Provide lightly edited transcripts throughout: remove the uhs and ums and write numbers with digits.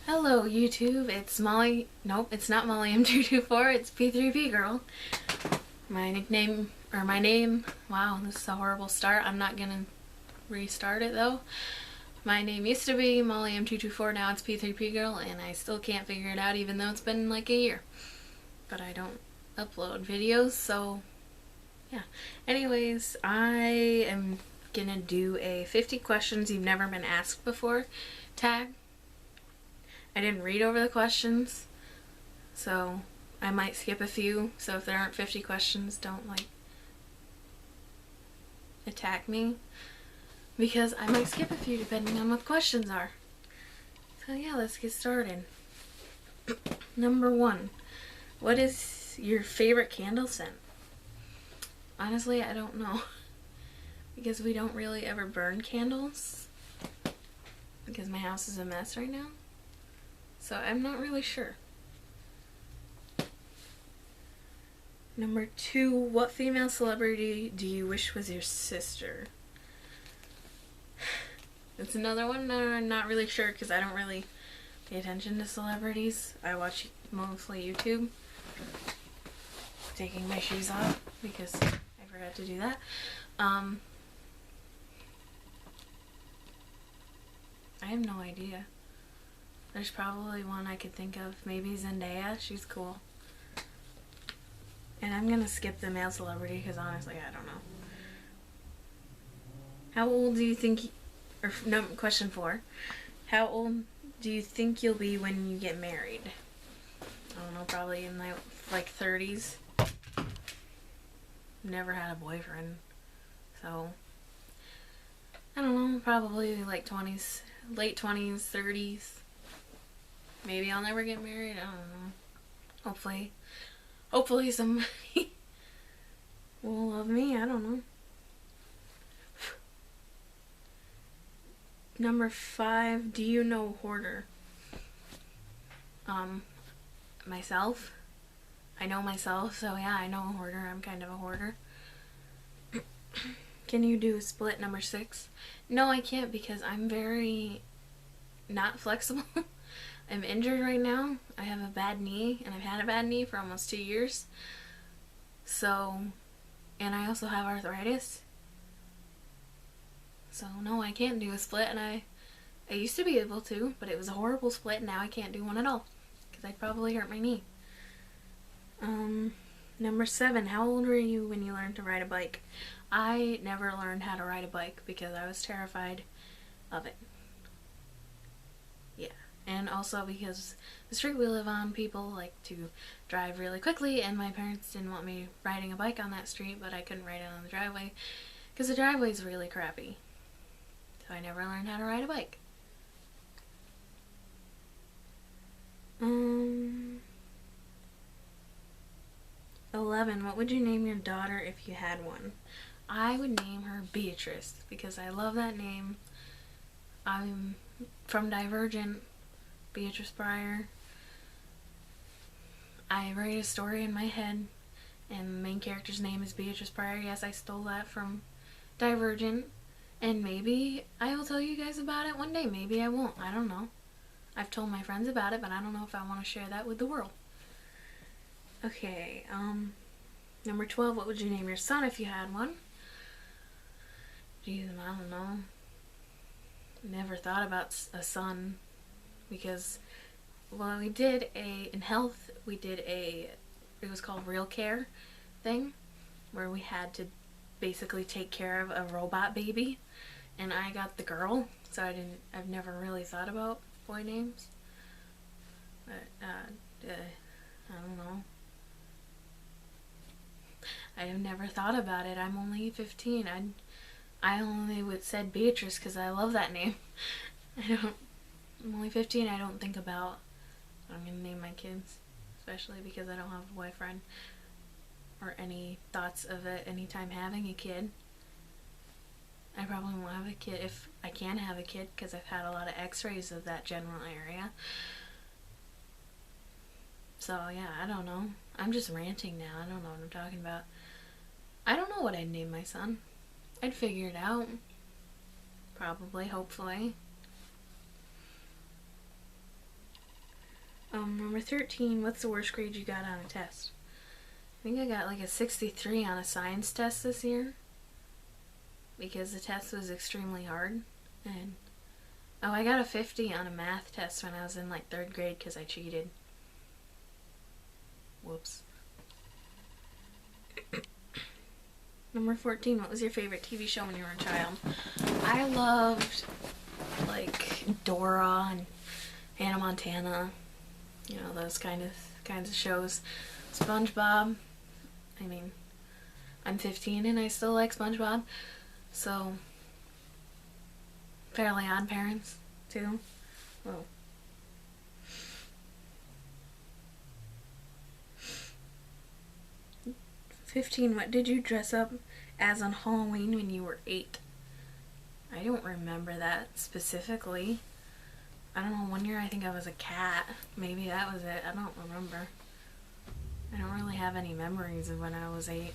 Hello YouTube, it's Molly, nope, it's not Molly M224, it's P3P Girl. My nickname, or my name, wow, this is a horrible start, I'm not gonna restart it though. My name used to be Molly M224, now it's P3P Girl, and I still can't figure it out even though it's been like a year. But I don't upload videos, so yeah. Anyways, I am gonna do a 50 questions you've never been asked before tag. I didn't read over the questions, so I might skip a few. So if there aren't 50 questions, don't attack me, because I might skip a few depending on what the questions are. So yeah, let's get started. Number 1, what is your favorite candle scent? Honestly, I don't know, because we don't really ever burn candles, because my house is a mess right now. So I'm not really sure. Number 2, what female celebrity do you wish was your sister? That's another one that I'm not really sure, because I don't really pay attention to celebrities. I watch mostly YouTube. Taking my shoes off because I forgot to do that. I have no idea. There's probably one I could think of. Maybe Zendaya. She's cool. And I'm gonna skip the male celebrity because honestly, I don't know. How old do you think... Or no, question 4. How old do you think you'll be when you get married? I don't know, probably in my like 30s. Never had a boyfriend. So, I don't know, probably like 20s, late 20s, 30s. Maybe I'll never get married. I don't know. Hopefully somebody will love me. I don't know. Number 5, do you know hoarder? Myself. I know myself, so yeah, I know a hoarder. I'm kind of a hoarder. Can you do split number 6? No, I can't, because I'm very not flexible. I'm injured right now. I have a bad knee, and I've had a bad knee for almost 2 years. So, and I also have arthritis. So no, I can't do a split, and I used to be able to, but it was a horrible split, and now I can't do one at all, because I'd probably hurt my knee. Number 7, how old were you when you learned to ride a bike? I never learned how to ride a bike because I was terrified of it. Yeah. And also because the street we live on, people like to drive really quickly, and my parents didn't want me riding a bike on that street, but I couldn't ride it on the driveway because the driveway is really crappy. So I never learned how to ride a bike. 11, what would you name your daughter if you had one? I would name her Beatrice because I love that name. I'm from Divergent, Beatrice Breyer. I write a story in my head, and the main character's name is Beatrice Breyer. Yes, I stole that from Divergent, and maybe I will tell you guys about it one day. Maybe I won't. I don't know. I've told my friends about it, but I don't know if I want to share that with the world. Okay, number 12, what would you name your son if you had one? Jeez, I don't know. Never thought about a son, because, well, in health, it was called Real Care thing, where we had to basically take care of a robot baby, and I got the girl, so I've never really thought about boy names, but, I don't know. I have never thought about it. I'm only 15. I only said Beatrice because I love that name. I'm only 15. I don't think about what I'm going to name my kids, especially because I don't have a boyfriend or any thoughts of it anytime having a kid. I probably won't have a kid if I can have a kid, because I've had a lot of x-rays of that general area. So yeah, I don't know. I'm just ranting now. I don't know what I'm talking about. I don't know what I'd name my son. I'd figure it out. Probably, hopefully. Number 13, what's the worst grade you got on a test? I think I got like a 63 on a science test this year because the test was extremely hard. And oh, I got a 50 on a math test when I was in like 3rd grade because I cheated. Whoops. Number 14, what was your favorite TV show when you were a child? I loved like Dora and Hannah Montana, you know, those kinds of shows. SpongeBob. I mean, I'm 15 and I still like SpongeBob. So, Fairly Odd Parents too. Whoa. What did you dress up as on Halloween when you were 8? I don't remember that specifically. I don't know, one year I think I was a cat. Maybe that was it. I don't remember. I don't really have any memories of when I was 8.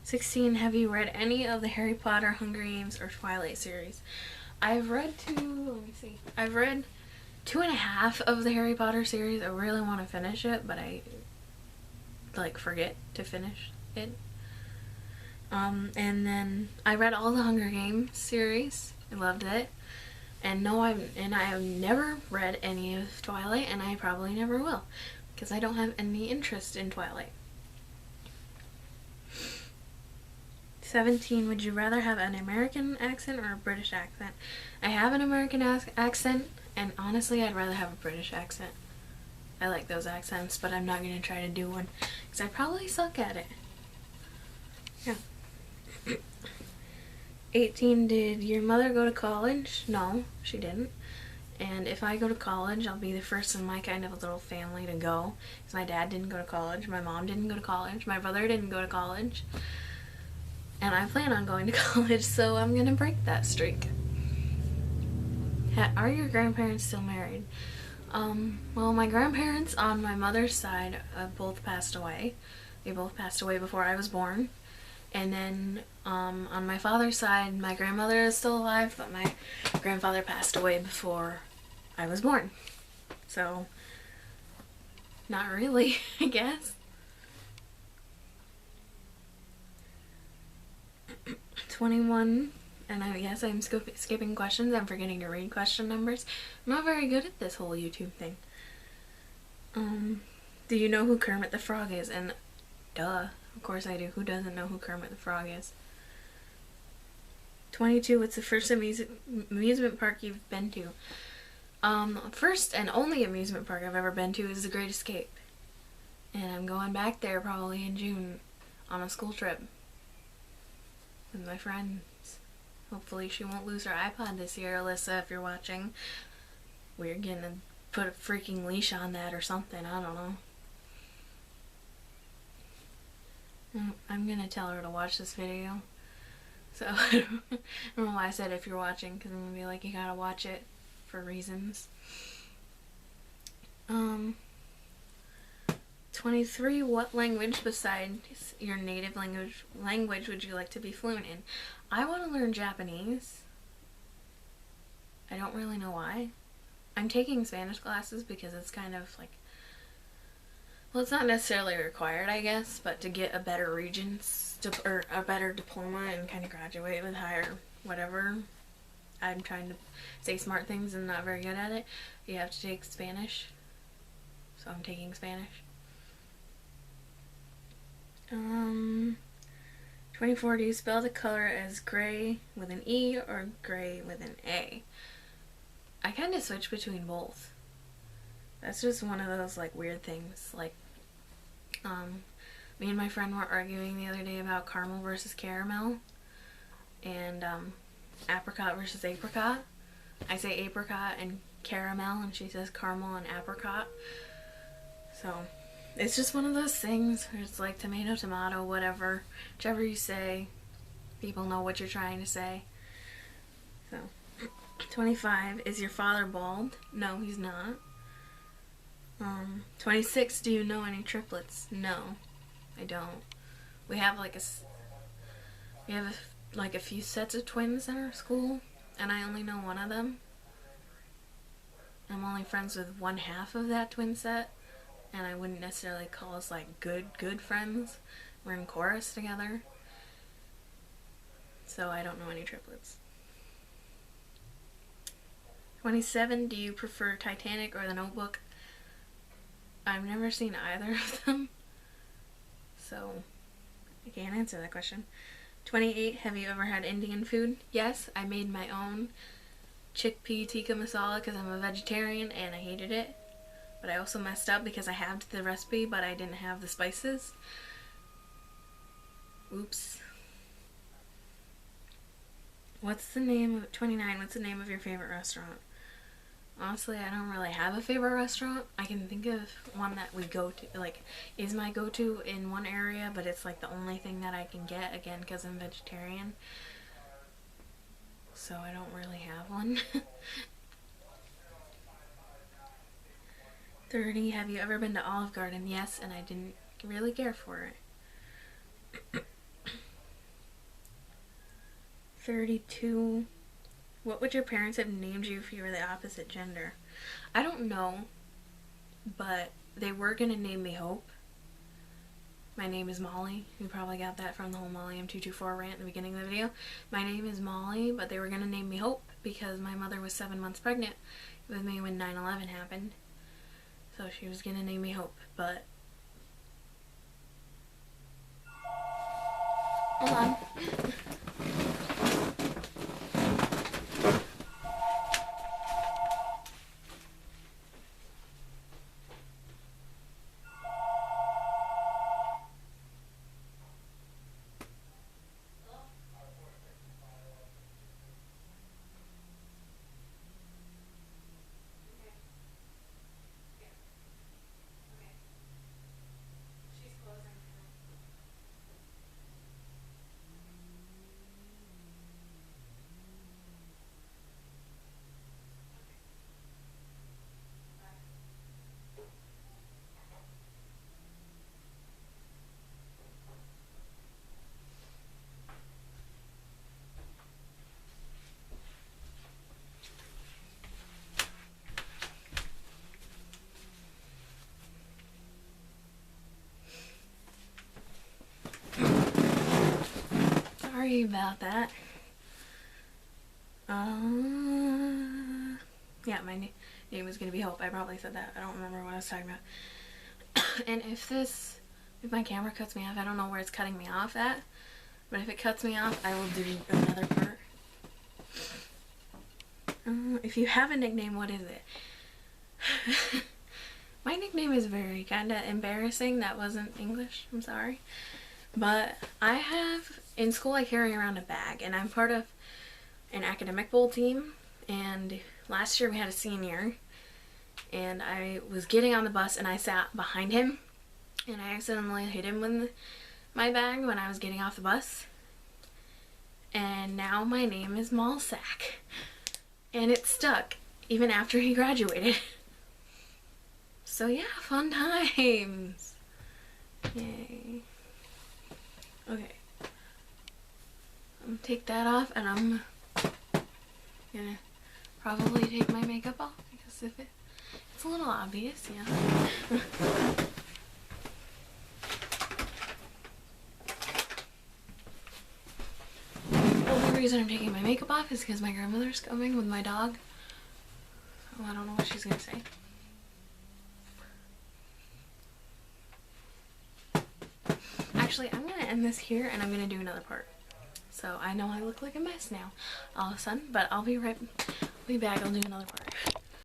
16, have you read any of the Harry Potter, Hunger Games, or Twilight series? I've read I've read 2.5 of the Harry Potter series. I really want to finish it, but I like forget to finish it. And then I read all the Hunger Games series. I loved it. And I have never read any of Twilight, and I probably never will, because I don't have any interest in Twilight. 17, would you rather have an American accent or a British accent? I have an American accent, and honestly, I'd rather have a British accent. I like those accents, but I'm not going to try to do one, because I probably suck at it. Yeah. 18, did your mother go to college? No, she didn't. And if I go to college, I'll be the first in my kind of little family to go. Because my dad didn't go to college, my mom didn't go to college, my brother didn't go to college. And I plan on going to college, so I'm going to break that streak. Are your grandparents still married? Well, my grandparents on my mother's side both passed away. They both passed away before I was born. And then on my father's side, my grandmother is still alive, but my grandfather passed away before I was born. So, not really, I guess. 21, and I guess I'm skipping questions. I'm forgetting to read question numbers. I'm not very good at this whole YouTube thing. Do you know who Kermit the Frog is? And duh. Of course I do. Who doesn't know who Kermit the Frog is? 22, what's the first amusement park you've been to? First and only amusement park I've ever been to is The Great Escape. And I'm going back there probably in June on a school trip with my friends. Hopefully she won't lose her iPod this year, Alyssa, if you're watching. We're gonna put a freaking leash on that or something. I don't know. I'm gonna tell her to watch this video. So, I don't know why I said if you're watching, because I'm gonna be like, you gotta watch it for reasons. 23, what language besides your native language would you like to be fluent in? I want to learn Japanese. I don't really know why. I'm taking Spanish classes because it's kind of like, well, it's not necessarily required, I guess, but to get a better or a better diploma and kind of graduate with higher whatever. I'm trying to say smart things and not very good at it. You have to take Spanish. So I'm taking Spanish. 24, do you spell the color as gray with an E or gray with an A? I kind of switch between both. That's just one of those like weird things. Like, me and my friend were arguing the other day about caramel versus caramel, and apricot versus apricot. I say apricot and caramel, and she says caramel and apricot. So it's just one of those things where it's like tomato, tomato, whatever. Whichever you say, people know what you're trying to say. So, 25, is your father bald? No, he's not. 26, do you know any triplets? No, I don't. We have like a few sets of twins in our school, and I only know one of them. I'm only friends with one half of that twin set, and I wouldn't necessarily call us like good friends. We're in chorus together, so I don't know any triplets. 27, do you prefer Titanic or The Notebook? I've never seen either of them, so I can't answer that question. 28, have you ever had Indian food? Yes, I made my own chickpea tikka masala because I'm a vegetarian and I hated it. But I also messed up because I had the recipe but I didn't have the spices. Oops. What's the name of 29? What's the name of your favorite restaurant? Honestly, I don't really have a favorite restaurant. I can think of one that we go to, like, is my go-to in one area, but it's like the only thing that I can get, again, because I'm vegetarian. So I don't really have one. 30, have you ever been to Olive Garden? Yes, and I didn't really care for it. 32, what would your parents have named you if you were the opposite gender? I don't know, but they were gonna name me Hope. My name is Molly. You probably got that from the whole Molly M224 rant at the beginning of the video. My name is Molly, but they were gonna name me Hope because my mother was 7 months pregnant with me when 9/11 happened. So she was gonna name me Hope, but... Hold on. Sorry about that. Yeah, my name was gonna be Hope. I probably said that. I don't remember what I was talking about. And if my camera cuts me off, I don't know where it's cutting me off at, but if it cuts me off, I will do another part. If you have a nickname, what is it? My nickname is very kinda embarrassing. That wasn't English. I'm sorry. But I have, in school I carry around a bag, and I'm part of an academic bowl team, and last year we had a senior, and I was getting on the bus and I sat behind him, and I accidentally hit him with my bag when I was getting off the bus, and now my name is Mallsack, and it stuck even after he graduated. So yeah, fun times. Yay. Okay, I'm gonna take that off, and I'm gonna probably take my makeup off because if it's a little obvious, yeah. The only reason I'm taking my makeup off is because my grandmother's coming with my dog. Oh, I don't know what she's gonna say. Actually, I'm gonna end this here and I'm gonna do another part. So I know I look like a mess now all of a sudden, but I'll be back. I'll do another part.